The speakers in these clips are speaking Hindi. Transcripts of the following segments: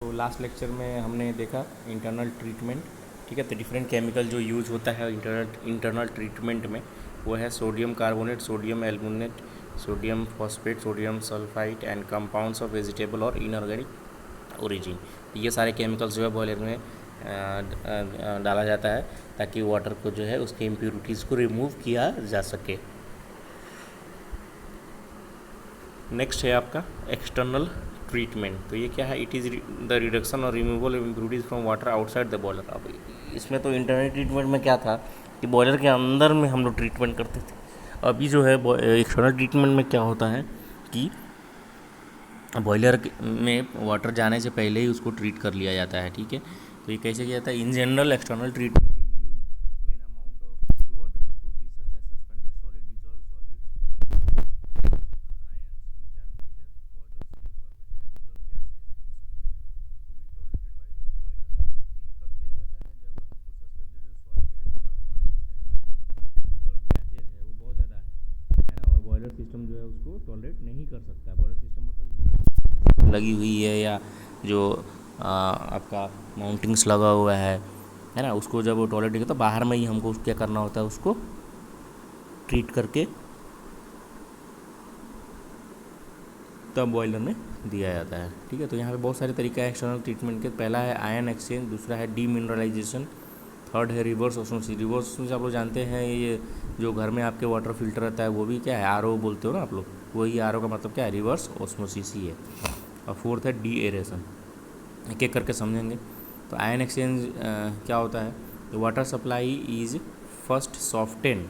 तो लास्ट लेक्चर में हमने देखा इंटरनल ट्रीटमेंट। ठीक है, तो डिफरेंट केमिकल जो यूज़ होता है इंटरनल ट्रीटमेंट में वो है sodium carbonate, sodium aluminate, sodium phosphate, sodium sulphide and compounds of vegetable और इनऑर्गेनिक ओरिजिन। ये सारे केमिकल्स जो है बॉयलर में डाला जाता है ताकि वाटर को जो है उसके इम्प्यूरिटीज़ को रिमूव किया जा सके। नेक्स्ट है आपका एक्सटर्नल ट्रीटमेंट। तो ये क्या है? इट इज़ द रिडक्शन और removal of impurities from water outside the boiler. अब इसमें तो इंटरनल ट्रीटमेंट में क्या था कि बॉयलर के अंदर में हम लोग ट्रीटमेंट करते थे। अभी जो है एक्सटर्नल ट्रीटमेंट में क्या होता है कि बॉयलर में वाटर जाने से पहले ही उसको ट्रीट कर लिया जाता है। ठीक है, तो ये कैसे किया जाता है? In general external treatment system जो है उसको टॉलरेट नहीं कर सकता है। बॉयलर सिस्टम मतलब जो लगी हुई है या जो आपका माउंटिंग्स लगा हुआ है ना, उसको जब वो टॉयलेट देगा तो बाहर में ही हमको क्या करना होता है, उसको ट्रीट करके तब बॉयलर में दिया जाता है। ठीक है, तो यहाँ पे बहुत सारे तरीके हैं एक्सटर्नल ट्रीटमेंट के। पहला है आयन एक्सचेंज, दूसरा है डीमिनरलाइजेशन, थर्ड है रिवर्स ऑस्मोसिस। रिवर्स ऑस्मोसिस आप लोग जानते हैं, ये जो घर में आपके वाटर फिल्टर रहता है वो भी क्या है, आरओ बोलते हो ना आप लोग, वही आरओ का मतलब क्या है, रिवर्स ऑस्मोसिस ही है। और फोर्थ है डी एरेशन। एक एक करके समझेंगे। तो आयन एक्सचेंज क्या होता है? Water supply is first soften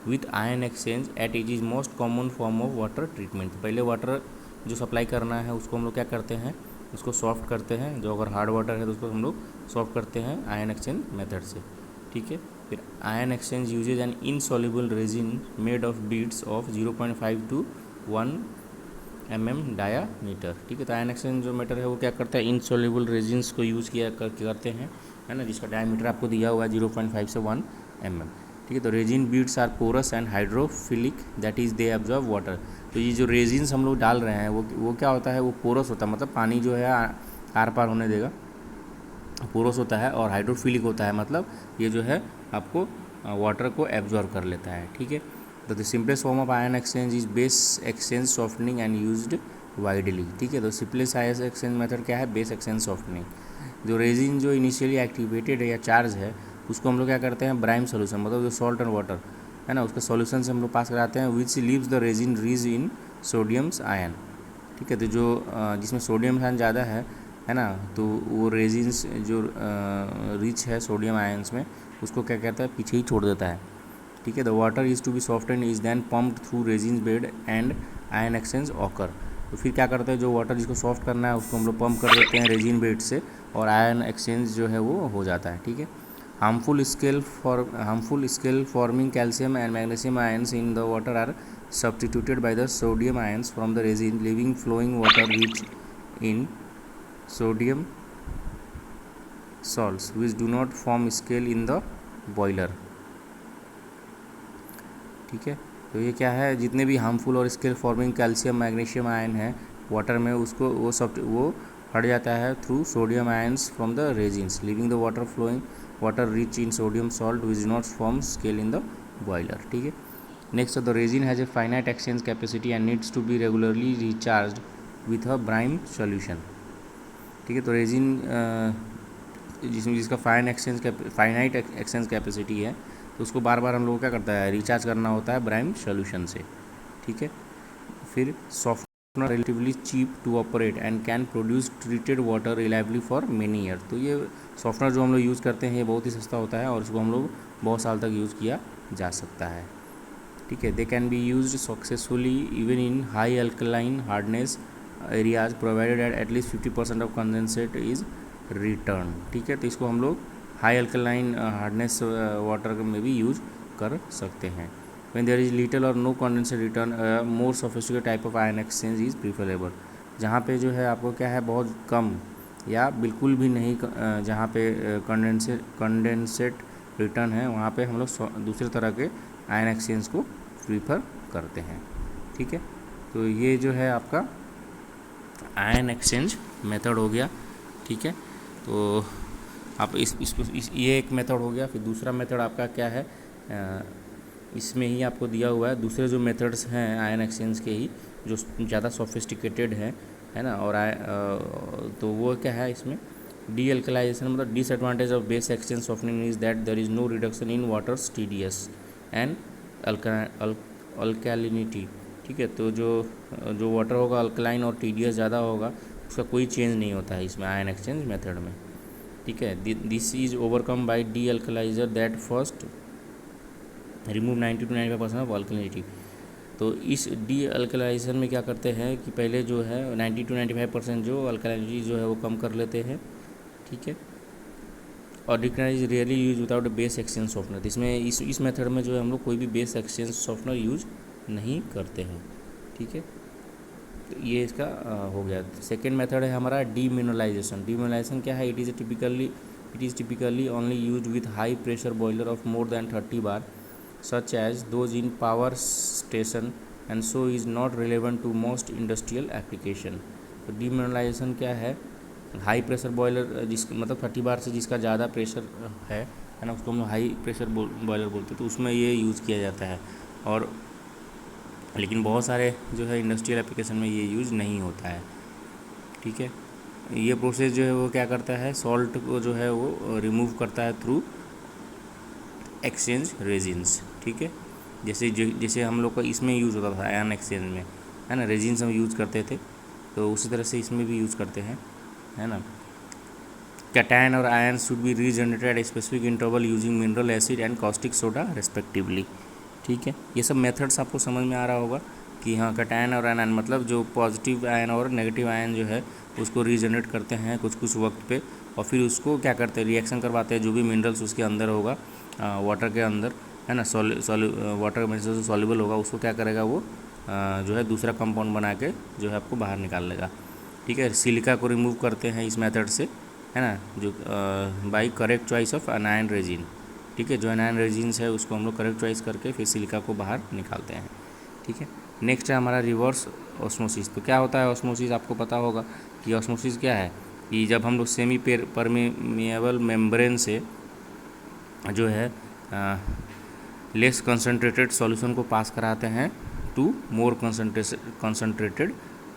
with ion exchange it is most common form of water treatment. पहले वाटर जो सप्लाई करना है उसको हम लोग क्या करते हैं, उसको सॉफ्ट करते हैं। जो अगर हार्ड वाटर है तो उसको हम लोग सॉफ्ट करते हैं आयन एक्सचेंज मेथड से। ठीक है, फिर ion exchange uses an insoluble resin made of beads of 0.5 to 1 mm diameter. ठीक है, तो आयन एक्सचेंज जो मेटर है वो क्या करता है, इनसॉल्युबल रेजिन्स को यूज़ करते हैं, है ना, जिसका डायमीटर आपको दिया हुआ है 0.5 से 1 mm। ठीक है, तो resin beads are porous and hydrophilic, that is they absorb water. तो ये जो रेजिन्स हम लोग डाल रहे हैं वो क्या होता है, वो पोरस होता है, मतलब पानी जो है आर पार होने देगा, पोरस होता है। और हाइड्रोफिलिक होता है, मतलब ये जो है आपको वाटर को एब्जॉर्ब कर लेता है। ठीक है, तो the simplest form of ion exchange is base exchange softening and used widely. ठीक है, तो सिंपलेस्ट आयन एक्सचेंज मेथड क्या है, बेस एक्सचेंज सॉफ्टनिंग। जो रेजिन जो इनिशियली एक्टिवेटेड है या चार्ज है उसको हम लोग क्या करते हैं, ब्राइम सोल्यूशन, मतलब जो सॉल्ट एंड वाटर है ना, उसके सॉल्यूशन से हम लोग पास कराते हैं, which leaves the resin rich in sodiums ion. ठीक है, तो जो जिसमें सोडियम आयन ज़्यादा है ना, तो वो रेजिन्स जो रिच है सोडियम आयंस में, उसको क्या कहता है, पीछे ही छोड़ देता है। ठीक है, the water is to be softened is then pumped through resin bed and ion exchange occur. तो फिर क्या करते हैं, जो वाटर जिसको सॉफ्ट करना है उसको हम लोग पम्प कर देते हैं रेजिन बेड से, और आयन एक्सचेंज जो है वो हो जाता है। ठीक है, harmful scale forming calcium and magnesium ions in the water are substituted by the sodium ions from the resin, leaving flowing water rich in sodium salts which do not form scale in the boiler। ठीक है, तो ये क्या है, जितने भी हार्मफुल और scale forming calcium magnesium ion है वाटर में, उसको वो हट जाता है through sodium ions from the resins, leaving the water rich in sodium salt which do not form scale in the boiler. ठीक है, next the resin has a finite exchange capacity and needs to be regularly recharge with a brine solution. ठीक है, तो रेजिन जिसका फाइनाइट एक्सचेंज कैपेसिटी है, तो उसको बार बार हम लोग क्या करता है, रिचार्ज करना होता है ब्राइम सॉल्यूशन से। ठीक है, फिर softener relatively cheap to operate and can produce treated water reliably for many year. तो ये सॉफ्टनर जो हम लोग यूज़ करते हैं ये बहुत ही सस्ता होता है और इसको हम लोग बहुत साल तक यूज़ किया जा सकता है। ठीक है, they can be used successfully even in high alkaline hardness areas provided at least 50% of condensate is return. ठीक है, तो इसको हम लोग हाई अल्कलाइन हार्डनेस वाटर में भी यूज कर सकते हैं। When there is little or no condensate return, more sophisticated type of ion exchange is preferable. जहाँ पे जो है आपको क्या है, बहुत कम या बिल्कुल भी नहीं जहाँ पे कंडेंसेट रिटर्न है, वहाँ पे हम लोग दूसरे तरह के आयन एक्सचेंज को प्रीफर करते हैं। ठीक है, तो ये जो है आपका आयन एक्सचेंज मेथड हो गया। ठीक है। तो आप ये एक मेथड हो गया। फिर दूसरा मेथड आपका क्या है, इसमें ही आपको दिया हुआ है दूसरे जो मेथड्स हैं आयन एक्सचेंज के ही, जो ज़्यादा सोफिस्टिकेटेड हैं, है ना। और तो वो क्या है इसमें, डी अल्कलाइजेशन मतलब disadvantage of base exchange softening is that there is no reduction in waters TDS and alkalinity. ठीक है, तो जो वाटर होगा अल्कलाइन और टीडीएस ज़्यादा होगा, उसका कोई चेंज नहीं होता है इसमें आयन एक्सचेंज मेथड में। ठीक है, this is overcome by dealkalizer that first remove 90 to 95% of alkalinity. तो इस डी अल्कलाइजेशन में क्या करते हैं कि पहले जो है 90 to 95% जो अल्कलिनिटी जो है वो कम कर लेते हैं। ठीक है, और डिक्नाइज is really use without base exchange softener. इसमें इस मेथड में जो है हम लोग कोई भी बेस एक्सचेंज सॉफ्टनर यूज नहीं करते हैं। ठीक है, तो ये इसका हो गया। सेकेंड मेथड है हमारा डीमिनरलाइजेशन। डीमिनरलाइजेशन क्या है, it is typically only use with high pressure boiler of more than 30 bar such as those in power station and so is not relevant to most industrial application। तो डीमिनरलाइजेशन क्या है, हाई प्रेशर बॉयलर जिस मतलब 30 बार से जिसका ज़्यादा प्रेशर है ना, उसको हम हाई प्रेशर बॉयलर बोलते हैं। तो उसमें ये यूज़ किया जाता है, और लेकिन बहुत सारे जो है इंडस्ट्रियल एप्लीकेशन में ये यूज़ नहीं होता है। ठीक है, ये प्रोसेस जो है वो क्या करता है, सॉल्ट को जो है वो रिमूव करता है थ्रू एक्सचेंज रेजिन्स। ठीक है, जैसे हम लोग का इसमें यूज़ होता था आयन एक्सचेंज में, है ना, रेजिन्स हम यूज़ करते थे, तो उसी तरह से इसमें भी यूज़ करते हैं, है ना। कैटायन और ion should be regenerated at specific interval using mineral acid and caustic soda respectively. ठीक है, ये सब मेथड्स आपको समझ में आ रहा होगा कि हाँ, कैटायन और आयन मतलब जो पॉजिटिव आयन और नेगेटिव आयन जो है उसको रीजनरेट करते हैं कुछ वक्त पे, और फिर उसको क्या करते हैं, रिएक्शन करवाते हैं जो भी मिनरल्स उसके अंदर होगा वाटर के अंदर, है ना, वाटर में जो सॉल्युबल होगा उसको क्या करेगा वो जो है दूसरा कंपाउंड बना के जो है आपको बाहर निकाल लेगा। ठीक है, सिलिका को रिमूव करते हैं इस मेथड से, है ना, जो by correct choice of अनायन resin. ठीक है, जो अनायन रेजिन्स है उसको हम लोग करेक्ट चॉइस करके फिर सिलिका को बाहर निकालते हैं। ठीक है, नेक्स्ट है हमारा रिवर्स ऑस्मोसिस। तो क्या होता है ऑस्मोसिस, आपको पता होगा कि ऑस्मोसिस क्या है, कि जब हम लोग सेमी परमेएबल मेम्ब्रेन से जो है लेस कंसनट्रेटेड सॉल्यूशन को पास कराते हैं टू मोर कंसनट्रेटेड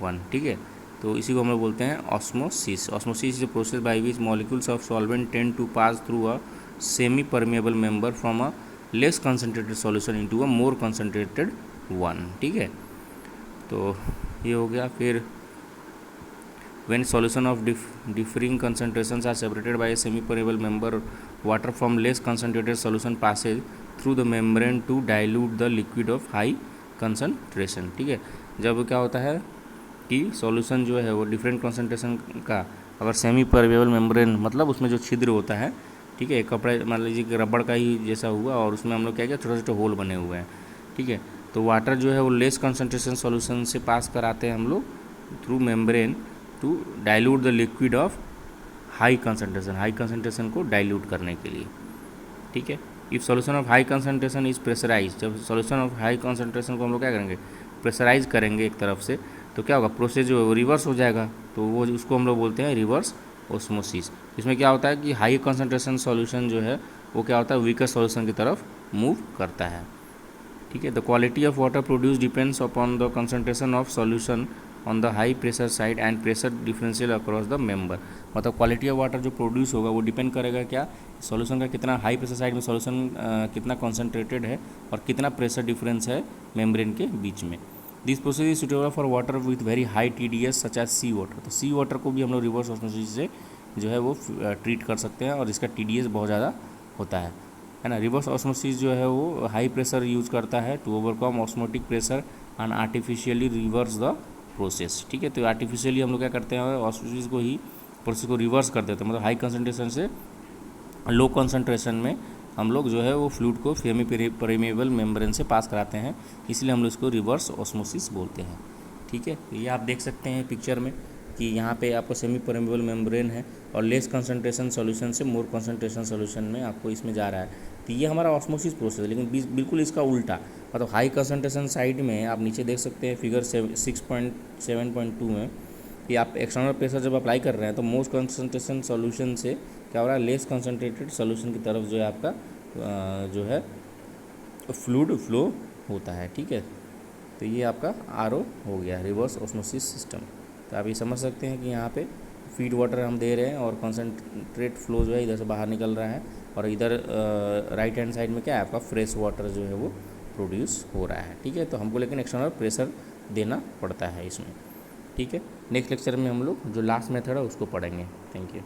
वन। ठीक है, तो इसी को हम लोग बोलते हैं osmosis. Osmosis is a process by which molecules of solvent tend to pass through a semi permeable membrane from a less concentrated solution into a more concentrated one. ठीक है, तो ये हो गया। फिर when solution of differing concentrations are separated by a semi-permeable member, water from less concentrated solution passes through the membrane to dilute the liquid of high concentration। ठीक है, जब क्या होता है कि सॉल्यूशन जो है वो डिफरेंट कंसंट्रेशन का अगर सेमी परमेबल मेम्ब्रेन मतलब उसमें जो छिद्र होता है, ठीक है, कपड़े मान लीजिए कि रबड़ का ही जैसा हुआ और उसमें हम लोग क्या किया, छोटे छोटे होल बने हुए हैं। ठीक है, तो वाटर जो है वो लेस कंसंट्रेशन सॉल्यूशन से पास कराते हैं हम लोग through membrane to dilute the liquid of high concentration को डाइल्यूट करने के लिए। ठीक है, if solution of high concentration is pressurize, जब सॉल्यूशन ऑफ हाई कंसंट्रेशन को हम लोग क्या करेंगे, प्रेशराइज करेंगे एक तरफ से, तो क्या होगा, प्रोसेस जो है वो रिवर्स हो जाएगा, तो वो उसको हम लोग बोलते हैं रिवर्स ऑस्मोसिस। इसमें क्या होता है कि हाई कंसंट्रेशन सॉल्यूशन जो है वो क्या होता है, वीकर सॉल्यूशन की तरफ मूव करता है। ठीक है, the quality of water produce depends upon the concentration of solution on the high pressure side and pressure differential across the member. मतलब क्वालिटी ऑफ वाटर जो प्रोड्यूस होगा वो डिपेंड करेगा क्या, सॉल्यूशन का कितना हाई प्रेशर साइड में सॉल्यूशन कितना कॉन्सेंट्रेटेड है और कितना प्रेशर डिफरेंस है मेम्ब्रेन के बीच में। This process is suitable for water with very high TDS such as sea water. तो सी वाटर को भी हम लोग रिवर्स ऑस्मोसिस से जो है वो ट्रीट कर सकते हैं और इसका TDS बहुत ज़्यादा होता है ना। रिवर्स ऑस्मोसिस जो है वो हाई प्रेशर यूज करता है to overcome osmotic pressure and artificially reverse the process. ठीक है, तो आर्टिफिशियली हम लोग क्या करते हैं, ऑस्मोसिस को ही प्रोसेस को रिवर्स कर देते हैं, मतलब हाई कंसंट्रेशन से लो कंसंट्रेशन में हम लोग जो है वो फ्लूइड को सेमी परमेएबल मेम्ब्रेन से पास कराते हैं, इसलिए हम लोग इसको रिवर्स ऑस्मोसिस बोलते हैं। ठीक है, ये आप देख सकते हैं पिक्चर में कि यहाँ पे आपको सेमी परमेएबल मेम्ब्रेन है और लेस कंसंट्रेशन सॉल्यूशन से मोर कंसंट्रेशन सॉल्यूशन में आपको इसमें जा रहा है। तो ये हमारा ऑस्मोसिस प्रोसेस है, लेकिन बिल्कुल इसका उल्टा, मतलब हाई कंसंट्रेशन साइड में आप नीचे देख सकते हैं फिगर 6.7.2 में कि आप एक्सटर्नल प्रेशर जब अप्लाई कर रहे हैं तो मोस्ट कंसनट्रेशन सॉल्यूशन से क्या हो रहा है, लेस कंसनट्रेटेड सॉल्यूशन की तरफ जो है आपका जो है फ्लूइड फ्लो होता है। ठीक है, तो ये आपका आरओ हो गया, रिवर्स ऑस्मोसिस सिस्टम। तो आप ये समझ सकते हैं कि यहाँ पे फीड वाटर हम दे रहे हैं और कंसनट्रेट फ्लो जो है इधर से बाहर निकल रहा है, और इधर राइट हैंड साइड में क्या है आपका फ्रेश वाटर जो है वो प्रोड्यूस हो रहा है। ठीक है, तो हमको लेकिन एक्सटर्नल प्रेशर देना पड़ता है इसमें। ठीक है, नेक्स्ट लेक्चर में हम लोग जो लास्ट मेथड है उसको पढ़ेंगे। Thank you.